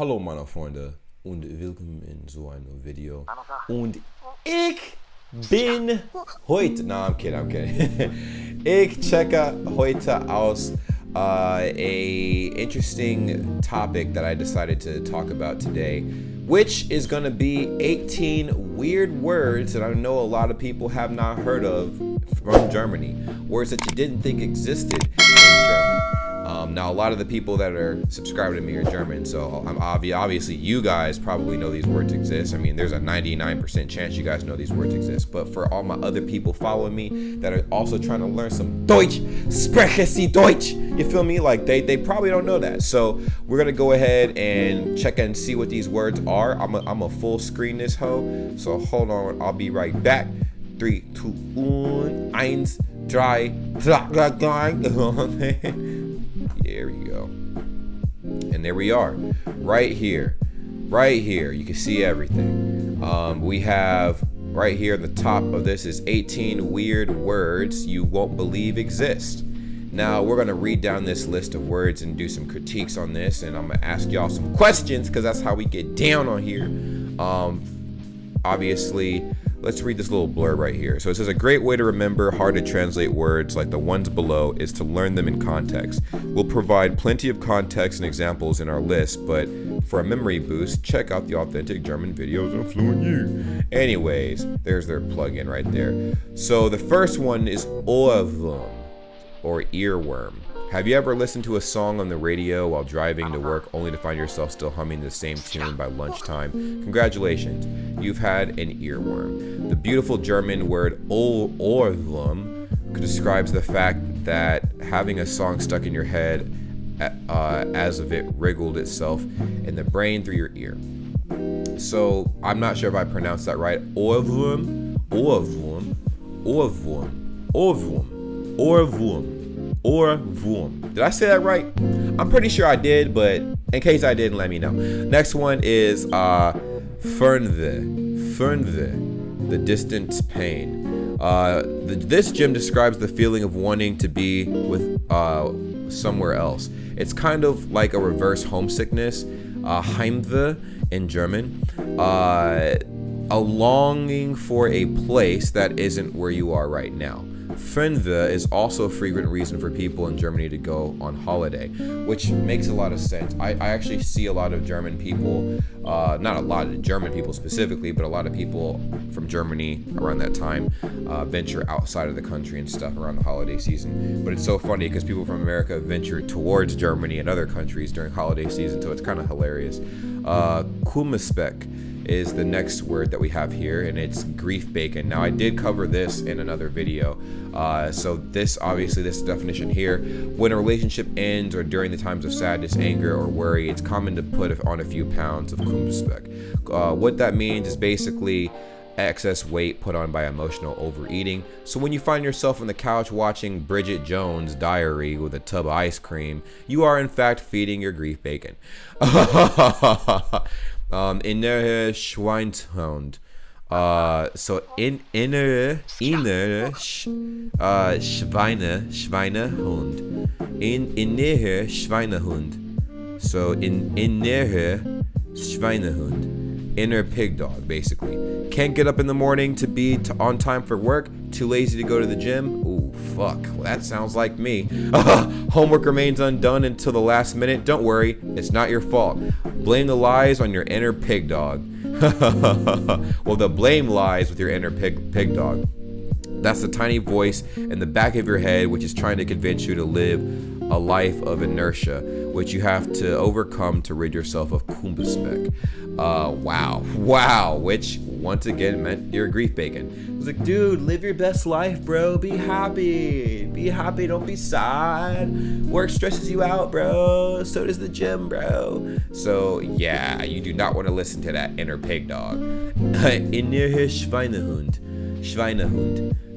Hallo meine Freunde und willkommen in so einem Video. Und ich bin heute, no, I'm kidding. Ich checke heute aus a interesting topic that I decided to talk about today, which is going to be 18 weird words that I know a lot of people have not heard of from Germany. Words that you didn't think existed in German. Now, a lot of the people that are subscribed to me are German, so obviously you guys probably know these words exist. I mean, there's a 99% chance you guys know these words exist. But for all my other people following me that are also trying to learn some Deutsch, spreche Sie Deutsch, you feel me? Like they probably don't know that. So we're gonna go ahead and check and see what these words are. I'm a full screen this hoe. So hold on, I'll be right back. 3, 2, 1, 1, 3. There we go. And there we are. Right here. Right here. You can see everything. We have right here at the top of this is 18 weird words you won't believe exist. Now we're gonna read down this list of words and do some critiques on this, and I'm gonna ask y'all some questions because that's how we get down on here. Obviously, let's read this little blurb right here. So it says, a great way to remember hard to translate words like the ones below is to learn them in context. We'll provide plenty of context and examples in our list, but for a memory boost, check out the authentic German videos on Fluent U. Anyways, there's their plugin right there. So the first one is Ohrwurm, or earworm. Have you ever listened to a song on the radio while driving to work only to find yourself still humming the same tune by lunchtime? Congratulations, you've had an earworm. The beautiful German word Ohrwurm describes the fact that having a song stuck in your head as if it wriggled itself in the brain through your ear. So I'm not sure if I pronounced that right. Ohrwurm, Ohrwurm, Ohrwurm, Ohrwurm, Ohrwurm. Ohrwurm. Did I say that right? I'm pretty sure I did, but in case I didn't, let me know. Next one is Fernweh. Fernweh, the distant pain. This gym describes the feeling of wanting to be with somewhere else. It's kind of like a reverse homesickness, Heimweh in German. A longing for a place that isn't where you are right now. Fernweh is also a frequent reason for people in Germany to go on holiday, which makes a lot of sense. I actually see a lot of German people, not a lot of German people specifically, but a lot of people from Germany around that time venture outside of the country and stuff around the holiday season. But it's so funny because people from America venture towards Germany and other countries during holiday season, so it's kind of hilarious. Kummerspeck is the next word that we have here, and it's grief bacon. Now I did cover this in another video, so this definition here: when a relationship ends or during the times of sadness, anger, or worry, it's common to put on a few pounds of Kummerspeck. What that means is basically excess weight put on by emotional overeating. So when you find yourself on the couch watching Bridget Jones' Diary with a tub of ice cream, you are in fact feeding your grief bacon. Innere Schweinehund. So innere Schweinehund. Innere Schweinehund. So innere Schweinehund. Inner pig dog, basically. Can't get up in the morning to be on time for work. Too lazy to go to the gym. Ooh, fuck. Well, that sounds like me. Homework remains undone until the last minute. Don't worry, it's not your fault. Blame the lies on your inner pig dog. Well, the blame lies with your inner pig dog. That's the tiny voice in the back of your head which is trying to convince you to live a life of inertia, which you have to overcome to rid yourself of Kummerspeck. Wow, which once again meant your grief bacon. It was like, dude, live your best life, bro. Be happy, don't be sad. Work stresses you out, bro. So does the gym, bro. So yeah, you do not want to listen to that inner pig dog. Innere Schweinehund.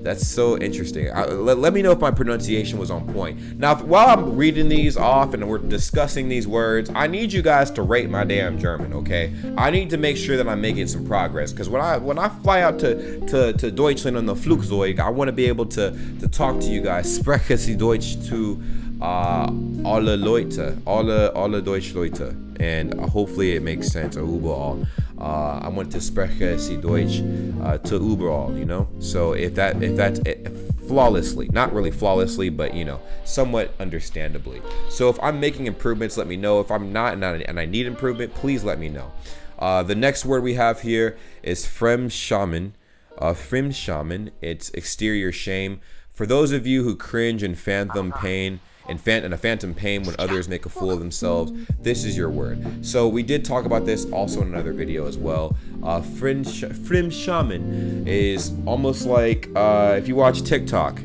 That's so interesting. Let me know if my pronunciation was on point. Now, while I'm reading these off and we're discussing these words, I need you guys to rate my damn German, okay? I need to make sure that I'm making some progress, because when I fly out to Deutschland on the Flugzeug, I want to be able to talk to you guys, spreche Sie Deutsch, to Alle Leute, alle Deutsch Leute, and hopefully it makes sense. Überall. I want to spreche sie Deutsch to überall, you know. So if that's it, flawlessly, not really flawlessly, but you know, somewhat understandably. So if I'm making improvements, let me know. If I'm not and I need improvement, please let me know. The next word we have here is Fremdschämen. Fremdschämen, it's exterior shame. For those of you who cringe and phantom pain and a phantom pain when others make a fool of themselves, this is your word. So we did talk about this also in another video as well. Fremdschämen is almost like if you watch TikTok.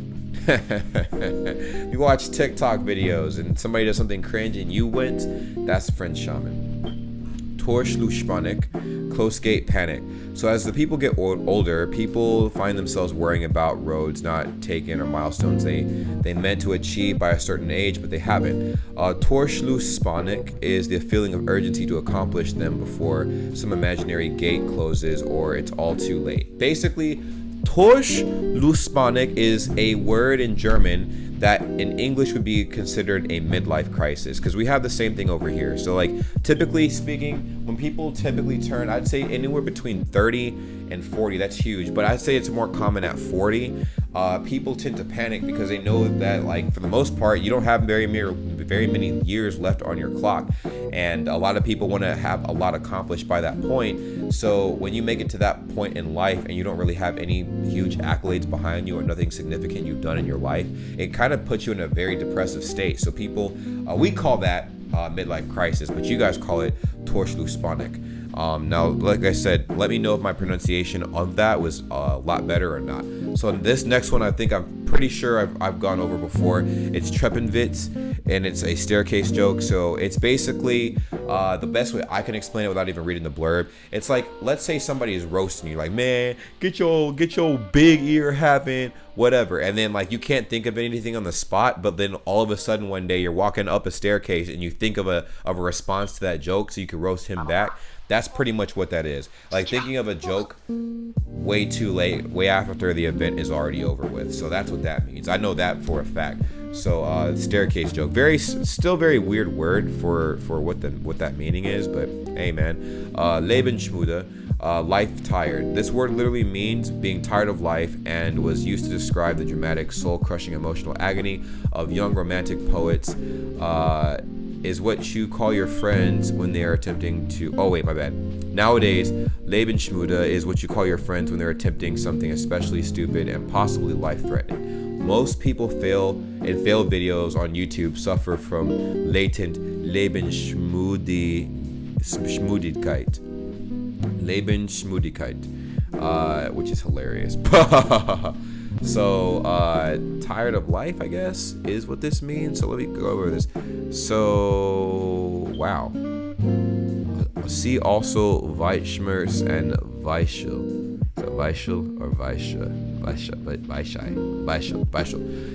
You watch TikTok videos and somebody does something cringe and you went, that's Fremdschämen. Torschlusspanik, close gate panic. So as the people get older, people find themselves worrying about roads not taken or milestones they meant to achieve by a certain age, but they haven't. Torschlusspanik is the feeling of urgency to accomplish them before some imaginary gate closes or it's all too late. Basically, Torschlusspanik is a word in German that in English would be considered a midlife crisis, because we have the same thing over here. So like typically speaking, when people typically turn, I'd say anywhere between 30 and 40, that's huge, but I'd say it's more common at 40. People tend to panic because they know that, like, for the most part, you don't have very many years left on your clock, and a lot of people want to have a lot accomplished by that point. So when you make it to that point in life and you don't really have any huge accolades behind you or nothing significant you've done in your life, it kind of puts you in a very depressive state. So people, we call that midlife crisis, but you guys call it Torschlusspanik. Now, like I said, let me know if my pronunciation of that was a lot better or not. So this next one, I think I'm pretty sure I've gone over before. It's Treppenwitz, and it's a staircase joke. So it's basically the best way I can explain it without even reading the blurb. It's like, let's say somebody is roasting you, like, man, get your big ear having whatever, and then like you can't think of anything on the spot, but then all of a sudden one day you're walking up a staircase and you think of a response to that joke so you can roast him back. That's pretty much what that is. Like thinking of a joke way too late, way after the event is already over with. So that's what that means. I know that for a fact. So staircase joke, still very weird word for what that meaning is, but hey man, Lebensmüde, life tired. This word literally means being tired of life and was used to describe the dramatic, soul-crushing emotional agony of young romantic poets. Is what you call your friends when they are attempting to, oh wait, my bad. Nowadays, Lebensmüde is what you call your friends when they're attempting something especially stupid and possibly life-threatening. Most people failed videos on YouTube suffer from latent Lebensmüdigkeit, which is hilarious. So tired of life, I guess, is what this means. So let me go over this. So wow. See also Weitschmerz and Weichel. So Weichel or Weichel.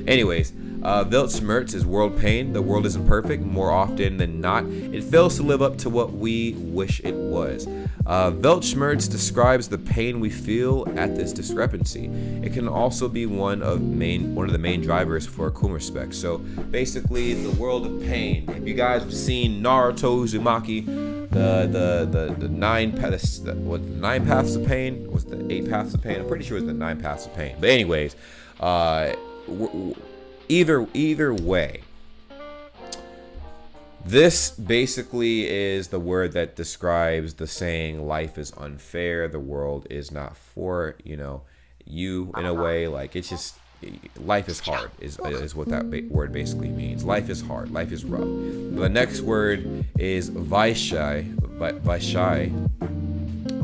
Anyways, Weltschmerz is world pain. The world isn't perfect. More often than not, it fails to live up to what we wish it was. Weltschmerz describes the pain we feel at this discrepancy. It can also be one of the main drivers for Kummerspeck. So basically, the world of pain. If you guys have seen Naruto Uzumaki, the nine paths of pain? Was the 8 paths of pain? I'm pretty sure it was the 9 paths of pain. But anyways, either way, this basically is the word that describes the saying, life is unfair, the world is not for, you in a way. Like, it's just, life is hard is what that word basically means. Life is hard, life is rough. The next word is Weishai.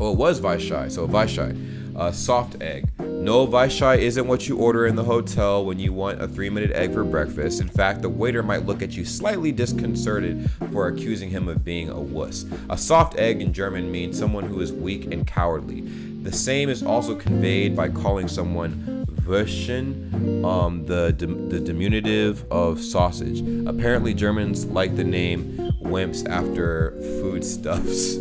Oh, it was Weishai, so Weishai, soft egg. No, Weishai isn't what you order in the hotel when you want a 3-minute egg for breakfast. In fact, the waiter might look at you slightly disconcerted for accusing him of being a wuss. A soft egg in German means someone who is weak and cowardly. The same is also conveyed by calling someone Würstchen, the diminutive of sausage. Apparently, Germans like the name wimps after foodstuffs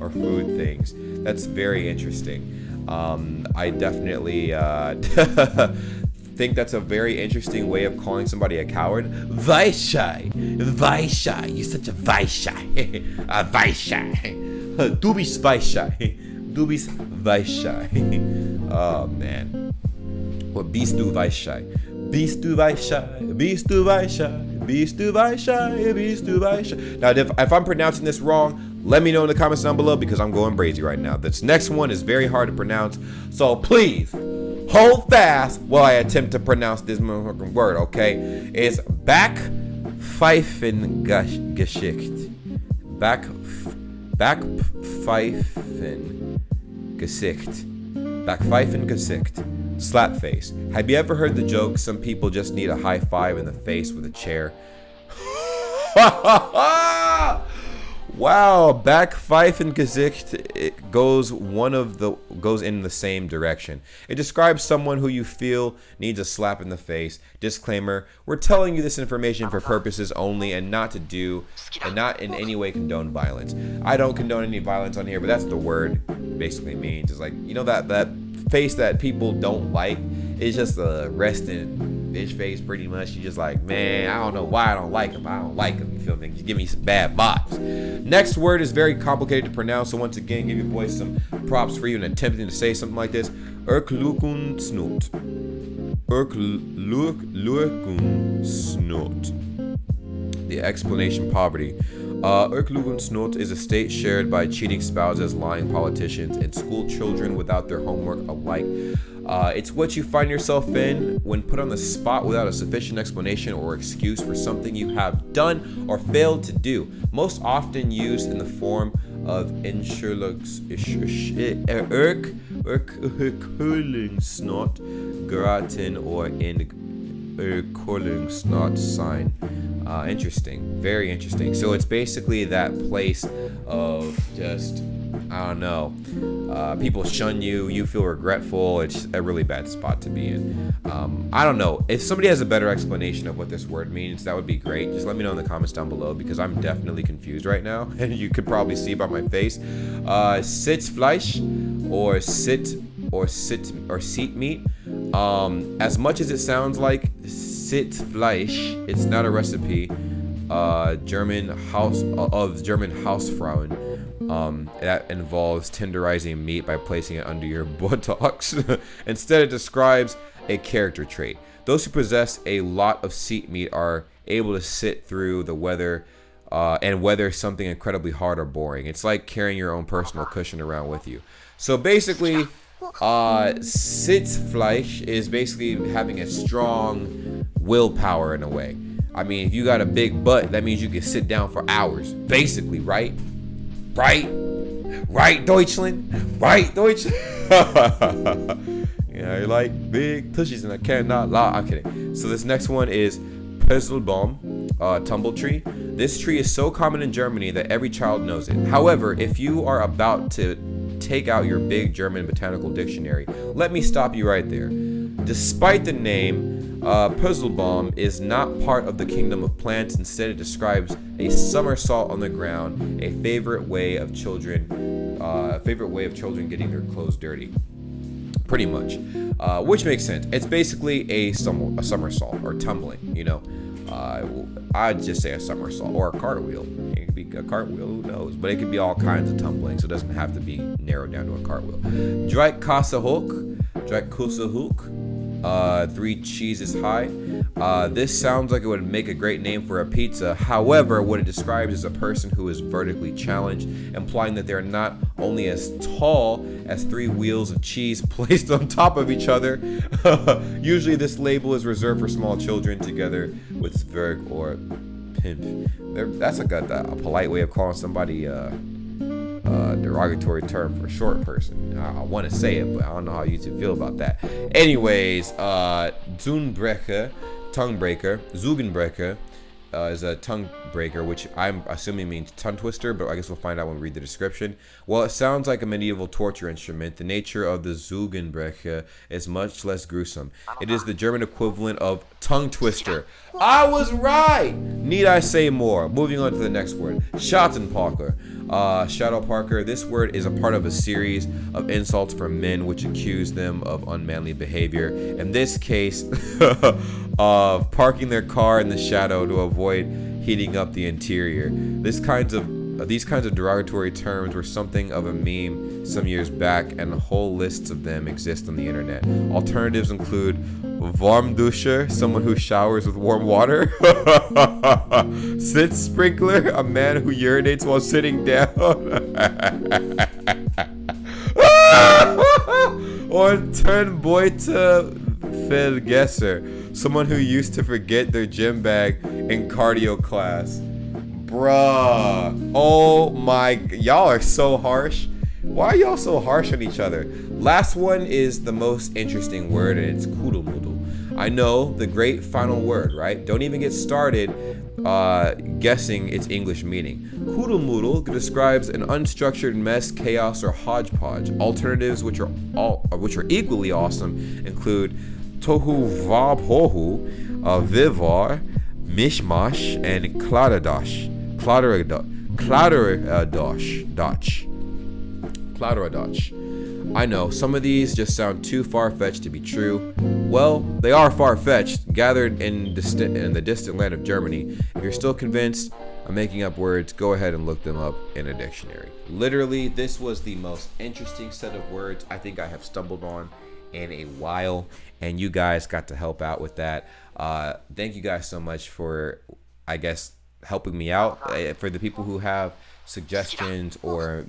or food things. That's very interesting. I definitely think that's a very interesting way of calling somebody a coward. Weissei. Weissei. You're such a Weissei. A Weissei. Du bist Weissei. Du bist Weissei. Oh, man. What bist du Weissei? Bist du Weissei? Bist du Weissei? Bist du Weissei? Bist du Weissei? Now, if I'm pronouncing this wrong, let me know in the comments down below because I'm going brazy right now. This next one is very hard to pronounce, so please hold fast while I attempt to pronounce this motherfucking word, okay? It's Backpfeifengesicht. Backpfeifengesicht. Backpfeifengesicht. Slap face. Have you ever heard the joke, some people just need a high five in the face with a chair? Wow, Backpfeifengesicht, it goes in the same direction. It describes someone who you feel needs a slap in the face. Disclaimer, we're telling you this information for purposes only and not in any way condone violence. I don't condone any violence on here, but that's what the word basically means. It's like, you know, that face that people don't like, it's just a resting bitch face pretty much. You just like, man, I don't know why I don't like him. I don't like him. You feel me? Just give me some bad vibes. Next word is very complicated to pronounce, so once again, give your boys some props for even attempting to say something like this. Erklukensnot. Erklukensnot. The explanation: poverty. Erklugensnot is a state shared by cheating spouses, lying politicians, and school children without their homework alike. It's what you find yourself in when put on the spot without a sufficient explanation or excuse for something you have done or failed to do. Most often used in the form of Erklugensnot geraten or in Erklugensnot sign. Interesting, very interesting. So it's basically that place of just, I don't know, people shun you, you feel regretful. It's a really bad spot to be in. I don't know, if somebody has a better explanation of what this word means, that would be great. Just let me know in the comments down below because I'm definitely confused right now, and you could probably see by my face. Sitzfleisch or seat meat. As much as it sounds like Sitzfleisch, it's not a recipe. German Hausfrauen. That involves tenderizing meat by placing it under your buttocks. Instead, it describes a character trait. Those who possess a lot of seat meat are able to sit through the weather and weather something incredibly hard or boring. It's like carrying your own personal cushion around with you. So basically, Sitzfleisch is basically having a strong willpower in a way. I mean, if you got a big butt, that means you can sit down for hours, basically, right? Right, Deutschland? Right, Deutschland? You know, you like big tushies and I cannot lie. I'm kidding. So this next one is Purzelbaum, tumble tree. This tree is so common in Germany that every child knows it. However, if you are about to take out your big German botanical dictionary, let me stop you right there. Despite the name, Purzelbaum is not part of the kingdom of plants. Instead, it describes a somersault on the ground, a favorite way of children getting their clothes dirty. Pretty much, which makes sense. It's basically a somersault or tumbling. You know, I'd just say a somersault or a cartwheel. It could be a cartwheel, who knows? But it could be all kinds of tumbling, so it doesn't have to be narrowed down to a cartwheel. Dreikäsehoch. 3 cheeses high. This sounds like it would make a great name for a pizza. However, what it describes is a person who is vertically challenged, implying that they're not only as tall as 3 wheels of cheese placed on top of each other. Usually this label is reserved for small children together with Zwerg or Pimp. That's like a polite way of calling somebody derogatory term for a short person. I want to say it, but I don't know how you two feel about that. Anyways, Zungenbrecher, tongue breaker, Zungenbrecher is a tongue breaker, which I'm assuming means tongue twister, but I guess we'll find out when we read the description. Well, it sounds like a medieval torture instrument. The nature of the Zungenbrecher is much less gruesome. It is the German equivalent of tongue twister. I was right! Need I say more? Moving on to the next word. Schattenparker. Shadow Parker. This word is a part of a series of insults for men which accuse them of unmanly behavior. In this case, of parking their car in the shadow to avoid heating up the interior. These kinds of derogatory terms were something of a meme some years back, and whole lists of them exist on the internet. Alternatives include Warmduscher, someone who showers with warm water. Sit sprinkler, a man who urinates while sitting down. Or Turnbeutel Vergesser, someone who used to forget their gym bag in cardio class. Bruh. Oh my, y'all are so harsh. Why are y'all so harsh on each other? Last one is the most interesting word, and it's Kuddelmuddel. I know, the great final word, right? Don't even get started guessing its English meaning. Kuddelmuddel describes an unstructured mess, chaos, or hodgepodge. Alternatives, which are equally awesome, include tohu vabhohu, vivar, mishmash, and kladderadosh. I know, some of these just sound too far-fetched to be true. Well, they are far-fetched, gathered in the distant land of Germany. If you're still convinced I'm making up words, go ahead and look them up in a dictionary. Literally, this was the most interesting set of words I think I have stumbled on in a while, and you guys got to help out with that. Thank you guys so much for, I guess, helping me out. For the people who have suggestions or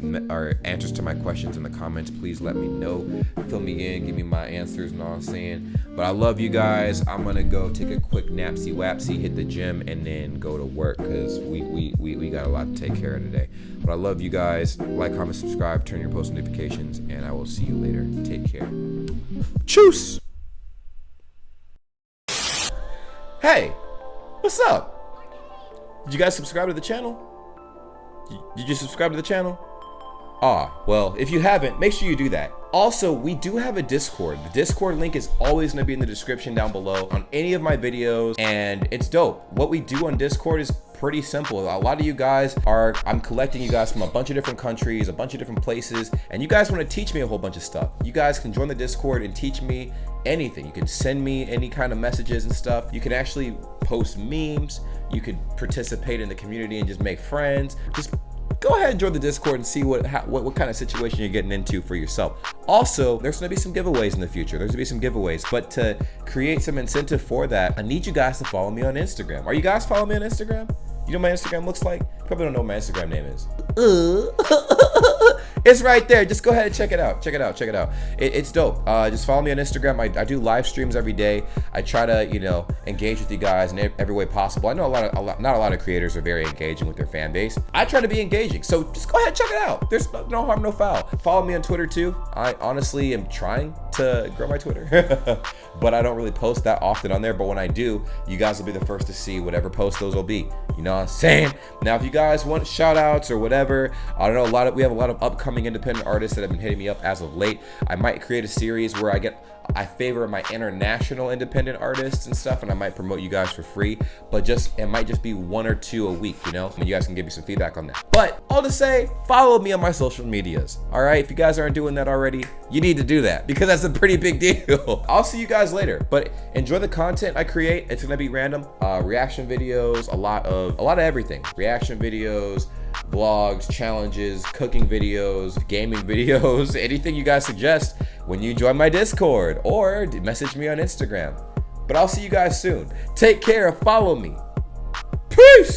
answers to my questions in the comments, please let me know. Fill me in, give me my answers and all I'm saying. But I love you guys. I'm gonna go take a quick napsy wapsy, hit the gym, and then go to work, because we got a lot to take care of today. But I love you guys. Like, comment, subscribe, turn your post notifications, and I will see you later. Take care. Tschüss. Hey, what's up? Did you guys subscribe to the channel? Did you subscribe to the channel? Well, if you haven't, make sure you do that. Also, we do have a Discord. The Discord link is always going to be in the description down below on any of my videos, and it's dope. What we do on Discord is pretty simple. A lot of you guys I'm collecting you guys from a bunch of different countries, a bunch of different places, and you guys want to teach me a whole bunch of stuff. You guys can join the Discord and teach me anything. You can send me any kind of messages and stuff. You can actually post memes. You could participate in the community and just make friends. Just go ahead and join the Discord and see what kind of situation you're getting into for yourself. Also, there's gonna be some giveaways in the future. There's gonna be some giveaways, but to create some incentive for that, I need you guys to follow me on Instagram. Are you guys following me on Instagram? You know what my Instagram looks like? You probably don't know what my Instagram name is. It's right there. Just go ahead and check it out. Check it out. Check it out. It's dope. Just follow me on Instagram. I do live streams every day. I try to, engage with you guys in every way possible. I know not a lot of creators are very engaging with their fan base. I try to be engaging. So just go ahead and check it out. There's no harm, no foul. Follow me on Twitter too. I honestly am trying to grow my Twitter, but I don't really post that often on there. But when I do, you guys will be the first to see whatever post those will be. You know what I'm saying? Now, if you guys want shout outs or whatever, I don't know, we have a lot of upcoming independent artists that have been hitting me up as of late. I might create a series where I favor my international independent artists and stuff, and I might promote you guys for free, but it might just be 1 or 2 a week, and you guys can give me some feedback on that. But all to say, follow me on my social medias. All right, if you guys aren't doing that already, you need to do that, because that's a pretty big deal. I'll see you guys later, but enjoy the content I create. It's gonna be random reaction videos, a lot of everything. Reaction videos, vlogs, challenges, cooking videos, gaming videos, anything you guys suggest when you join my Discord or message me on Instagram. But I'll see you guys soon. Take care. Follow me. Peace.